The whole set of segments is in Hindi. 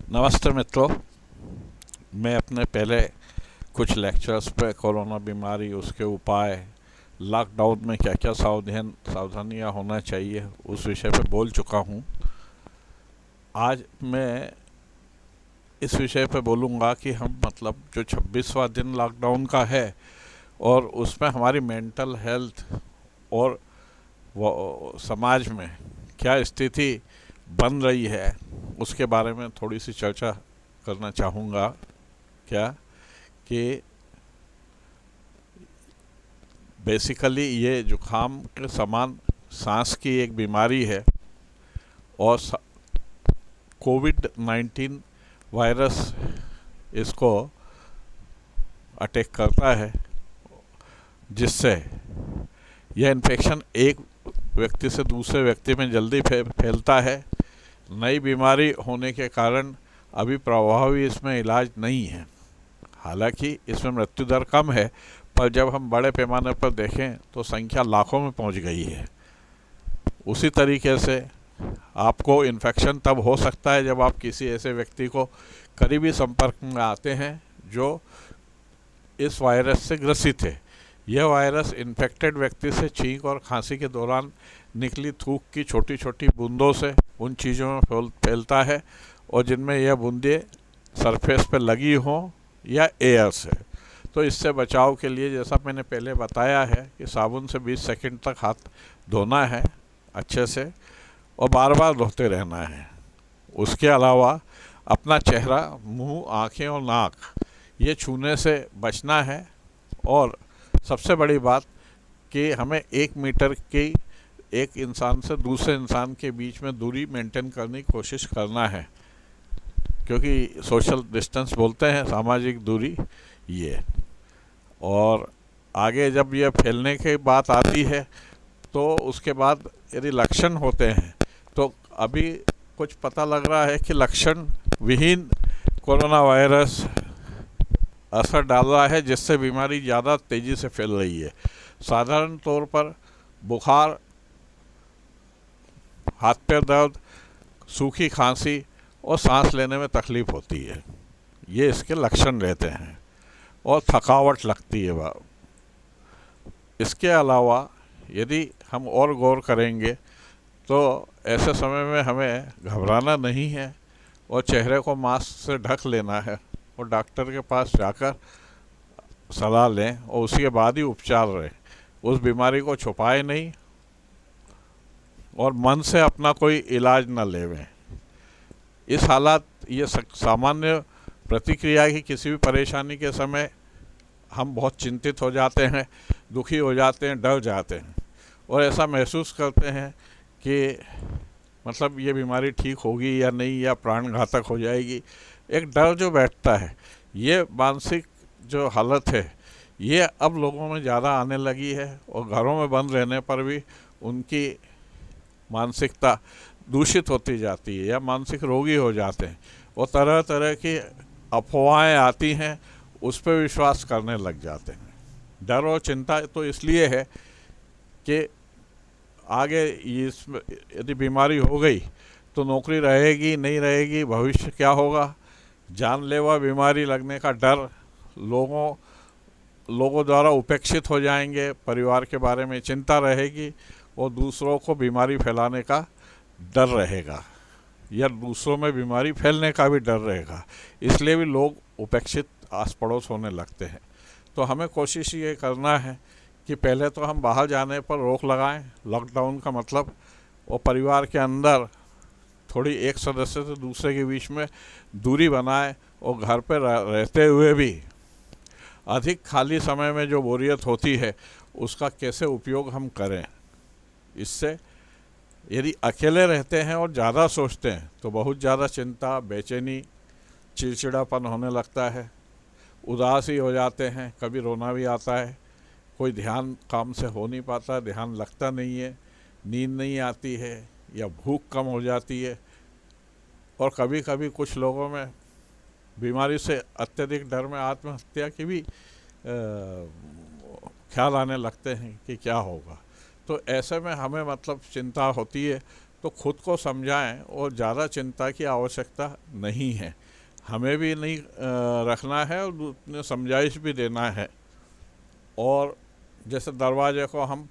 नमस्ते मित्रों। मैं अपने पहले कुछ लेक्चर्स पे कोरोना बीमारी, उसके उपाय, लॉकडाउन में क्या क्या सावधानियां होना चाहिए, उस विषय पे बोल चुका हूँ। आज मैं इस विषय पे बोलूँगा कि हम जो 26वां दिन लॉकडाउन का है और उसमें हमारी मेंटल हेल्थ और समाज में क्या स्थिति बन रही है, उसके बारे में थोड़ी सी चर्चा करना चाहूँगा। क्या कि बेसिकली ये जुखाम के समान सांस की एक बीमारी है और कोविड-19 वायरस इसको अटैक करता है, जिससे यह इन्फेक्शन एक व्यक्ति से दूसरे व्यक्ति में जल्दी फैलता है। नई बीमारी होने के कारण अभी प्रभावी इसमें इलाज नहीं है। हालांकि इसमें मृत्यु दर कम है, पर जब हम बड़े पैमाने पर देखें तो संख्या लाखों में पहुंच गई है। उसी तरीके से आपको इन्फेक्शन तब हो सकता है जब आप किसी ऐसे व्यक्ति को करीबी संपर्क में आते हैं जो इस वायरस से ग्रसित है। यह वायरस इन्फेक्टेड व्यक्ति से छींक और खांसी के दौरान निकली थूक की छोटी छोटी बूंदों से उन चीज़ों में फैलता है, और जिनमें यह बूंदें सरफेस पर लगी हों या एयर से। तो इससे बचाव के लिए, जैसा मैंने पहले बताया है, कि साबुन से 20 सेकंड तक हाथ धोना है अच्छे से और बार बार धोते रहना है। उसके अलावा अपना चेहरा, मुंह, आँखें और नाक ये छूने से बचना है। और सबसे बड़ी बात कि हमें 1 मीटर की एक इंसान से दूसरे इंसान के बीच में दूरी मेंटेन करने की कोशिश करना है, क्योंकि सोशल डिस्टेंस बोलते हैं, सामाजिक दूरी ये। और आगे जब यह फैलने की बात आती है तो उसके बाद यदि लक्षण होते हैं तो अभी कुछ पता लग रहा है कि लक्षण विहीन कोरोना वायरस असर डाल रहा है, जिससे बीमारी ज़्यादा तेज़ी से फैल रही है। साधारण तौर पर बुखार, हाथ पैर दर्द, सूखी खांसी और सांस लेने में तकलीफ़ होती है, ये इसके लक्षण रहते हैं। और थकावट लगती है। इसके अलावा यदि हम और गौर करेंगे तो ऐसे समय में हमें घबराना नहीं है और चेहरे को मास्क से ढक लेना है और डॉक्टर के पास जाकर सलाह लें और उसके बाद ही उपचार रहे। उस बीमारी को छुपाए नहीं और मन से अपना कोई इलाज न लेवें। इस हालात, ये सामान्य प्रतिक्रिया की किसी भी परेशानी के समय हम बहुत चिंतित हो जाते हैं, दुखी हो जाते हैं, डर जाते हैं और ऐसा महसूस करते हैं कि ये बीमारी ठीक होगी या नहीं, या प्राण घातक हो जाएगी। एक डर जो बैठता है, ये मानसिक जो हालत है, ये अब लोगों में ज़्यादा आने लगी है और घरों में बंद रहने पर भी उनकी मानसिकता दूषित होती जाती है या मानसिक रोगी हो जाते हैं और तरह तरह की अफवाहें आती हैं, उस पर विश्वास करने लग जाते हैं। डर और चिंता तो इसलिए है कि आगे इसमें यदि बीमारी हो गई तो नौकरी रहेगी नहीं रहेगी, भविष्य क्या होगा, जानलेवा बीमारी लगने का डर, लोगों द्वारा उपेक्षित हो जाएंगे, परिवार के बारे में चिंता रहेगी और दूसरों को बीमारी फैलाने का डर रहेगा या दूसरों में बीमारी फैलने का भी डर रहेगा। इसलिए भी लोग उपेक्षित आस पड़ोस होने लगते हैं। तो हमें कोशिश ये करना है कि पहले तो हम बाहर जाने पर रोक लगाएं, लॉकडाउन का मतलब, और परिवार के अंदर थोड़ी एक सदस्य से दूसरे के बीच में दूरी बनाएं और घर पर रहते हुए भी अधिक खाली समय में जो बोरियत होती है उसका कैसे उपयोग हम करें। इससे यदि अकेले रहते हैं और ज़्यादा सोचते हैं तो बहुत ज़्यादा चिंता, बेचैनी, चिड़चिड़ापन होने लगता है, उदासी हो जाते हैं, कभी रोना भी आता है, कोई ध्यान काम से हो नहीं पाता, ध्यान लगता नहीं है, नींद नहीं आती है या भूख कम हो जाती है। और कभी कभी कुछ लोगों में बीमारी से अत्यधिक डर में आत्महत्या की भी ख्याल आने लगते हैं कि क्या होगा। तो ऐसे में हमें चिंता होती है। तो तो खुद को समझाएं और ज़्यादा चिंता की आवश्यकता नहीं है, हमें भी नहीं रखना है और उतने समझाइश भी देना है। और जैसे दरवाजे को हम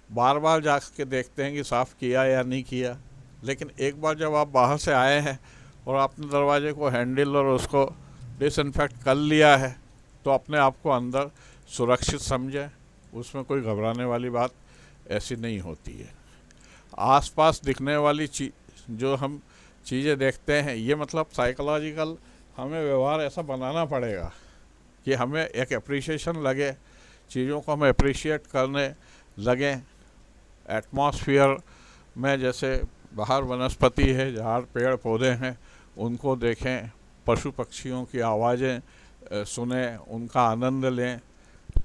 बार बार जा के देखते हैं कि साफ़ किया या नहीं किया, लेकिन एक बार जब आप बाहर से आए हैं और आपने दरवाजे को हैंडल और उसको डिसइंफेक्ट कर लिया है, तो अपने आप को अंदर सुरक्षित समझें, उसमें कोई घबराने वाली बात ऐसी नहीं होती है। आसपास दिखने वाली जो हम चीज़ें देखते हैं, ये मतलब साइकोलॉजिकल हमें व्यवहार ऐसा बनाना पड़ेगा कि हमें एक एप्रिसिएशन लगे, चीज़ों को हम एप्रिशिएट करने लगें। एटमॉस्फेयर में जैसे बाहर वनस्पति है, झाड़ पेड़ पौधे हैं, उनको देखें, पशु पक्षियों की आवाज़ें सुने, उनका आनंद लें,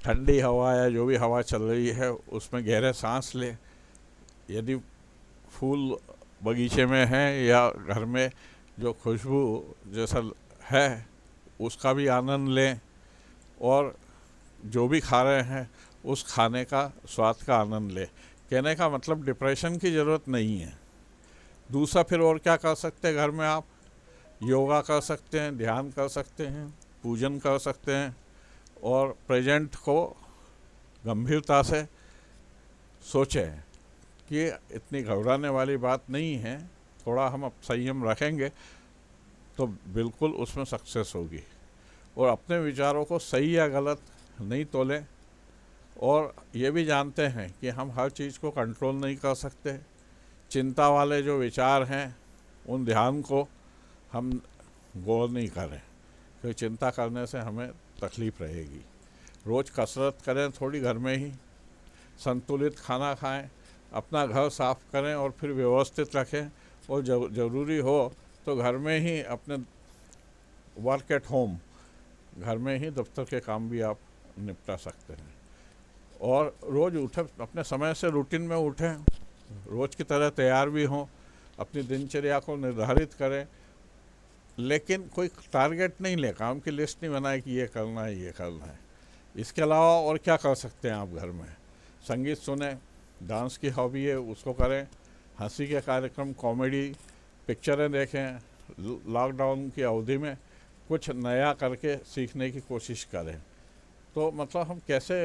ठंडी हवा या जो भी हवा चल रही है उसमें गहरे सांस लें। यदि फूल बगीचे में हैं या घर में जो खुशबू जैसा है उसका भी आनंद लें, और जो भी खा रहे हैं उस खाने का स्वाद का आनंद लें। कहने का मतलब डिप्रेशन की ज़रूरत नहीं है। दूसरा फिर और क्या कर सकते हैं, घर में आप योगा कर सकते हैं, ध्यान कर सकते हैं, पूजन कर सकते हैं, और प्रेजेंट को गंभीरता से सोचें कि इतनी घबराने वाली बात नहीं है, थोड़ा हम अब संयम रखेंगे तो बिल्कुल उसमें सक्सेस होगी। और अपने विचारों को सही या गलत नहीं तोलें, और ये भी जानते हैं कि हम हर चीज़ को कंट्रोल नहीं कर सकते। चिंता वाले जो विचार हैं उन ध्यान को हम गौर नहीं करें, क्योंकि चिंता करने से हमें तकलीफ़ रहेगी। रोज़ कसरत करें थोड़ी घर में ही, संतुलित खाना खाएं, अपना घर साफ़ करें और फिर व्यवस्थित रखें, और ज़रूरी हो तो घर में ही अपने वर्क एट होम, घर में ही दफ्तर के काम भी आप निपटा सकते हैं। और रोज़ उठें, अपने समय से रूटीन में उठें, रोज़ की तरह तैयार भी हों, अपनी दिनचर्या को निर्धारित करें, लेकिन कोई टारगेट नहीं ले, काम की लिस्ट नहीं बनाए कि ये करना है ये करना है। इसके अलावा और क्या कर सकते हैं आप घर में? संगीत सुने, डांस की हॉबी है उसको करें, हंसी के कार्यक्रम, कॉमेडी पिक्चरें देखें, लॉकडाउन की अवधि में कुछ नया करके सीखने की कोशिश करें। तो मतलब हम कैसे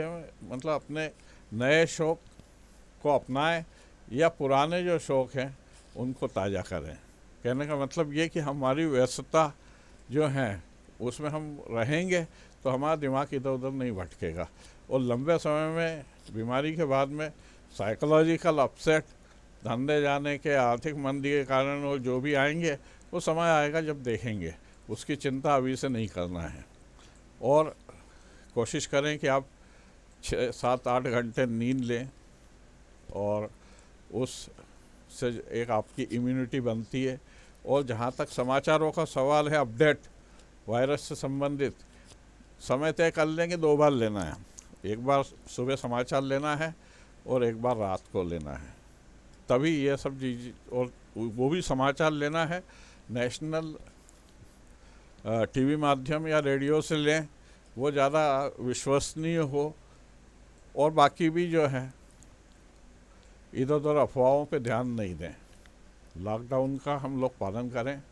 मतलब अपने नए शौक़ को अपनाएं या पुराने जो शौक़ हैं उनको ताज़ा करें। कहने का मतलब ये कि हमारी व्यस्तता जो है उसमें हम रहेंगे तो हमारा दिमाग इधर उधर नहीं भटकेगा, और लंबे समय में बीमारी के बाद में साइकोलॉजिकल अपसेट, धंधे जाने के, आर्थिक मंदी के कारण और जो भी आएंगे वो समय आएगा जब देखेंगे, उसकी चिंता अभी से नहीं करना है। और कोशिश करें कि आप 6-7-8 घंटे नींद लें, और उससे एक आपकी इम्यूनिटी बनती है। और जहाँ तक समाचारों का सवाल है, अपडेट वायरस से संबंधित, समय तय कर लेंगे 2 बार लेना है, एक बार सुबह समाचार लेना है और एक बार रात को लेना है, तभी ये सब चीज़, और वो भी समाचार लेना है नेशनल टीवी माध्यम या रेडियो से लें, वो ज़्यादा विश्वसनीय हो, और बाकी भी जो है इधर उधर अफवाहों पे ध्यान नहीं दें। लॉकडाउन का हम लोग पालन करें,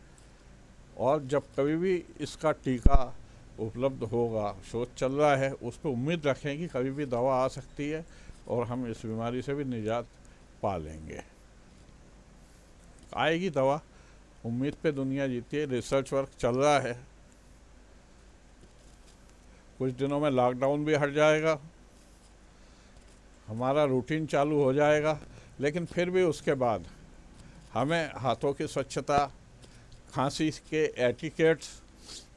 और जब कभी भी इसका टीका उपलब्ध होगा, शोध चल रहा है, उस पर उम्मीद रखें कि कभी भी दवा आ सकती है और हम इस बीमारी से भी निजात पा लेंगे। आएगी दवा, उम्मीद पे दुनिया जीती है, रिसर्च वर्क चल रहा है। कुछ दिनों में लॉकडाउन भी हट जाएगा, हमारा रूटीन चालू हो जाएगा, लेकिन फिर भी उसके बाद हमें हाथों की स्वच्छता, खांसी के एटिकेट्स,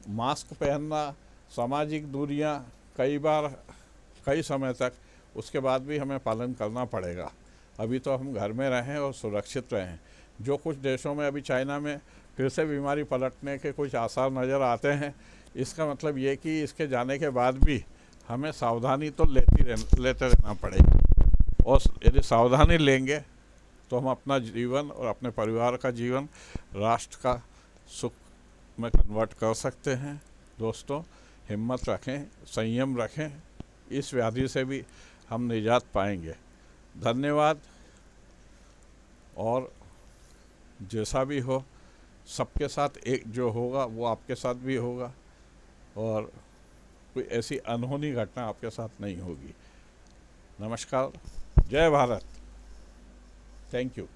मास्क पहनना, सामाजिक दूरियां कई समय तक, उसके बाद भी हमें पालन करना पड़ेगा। अभी तो हम घर में रहें और सुरक्षित रहें। जो कुछ देशों में, अभी चाइना में फिर से बीमारी पलटने के कुछ आसार नज़र आते हैं, इसका मतलब ये कि इसके जाने के बाद भी हमें सावधानी तो लेते रहना पड़ेगी, और यदि सावधानी लेंगे तो हम अपना जीवन और अपने परिवार का जीवन राष्ट्र का सुख में कन्वर्ट कर सकते हैं। दोस्तों, हिम्मत रखें, संयम रखें, इस व्याधि से भी हम निजात पाएंगे। धन्यवाद, और जैसा भी हो, सबके साथ एक जो होगा वो आपके साथ भी होगा, और कोई ऐसी अनहोनी घटना आपके साथ नहीं होगी। नमस्कार, जय भारत, थैंक यू।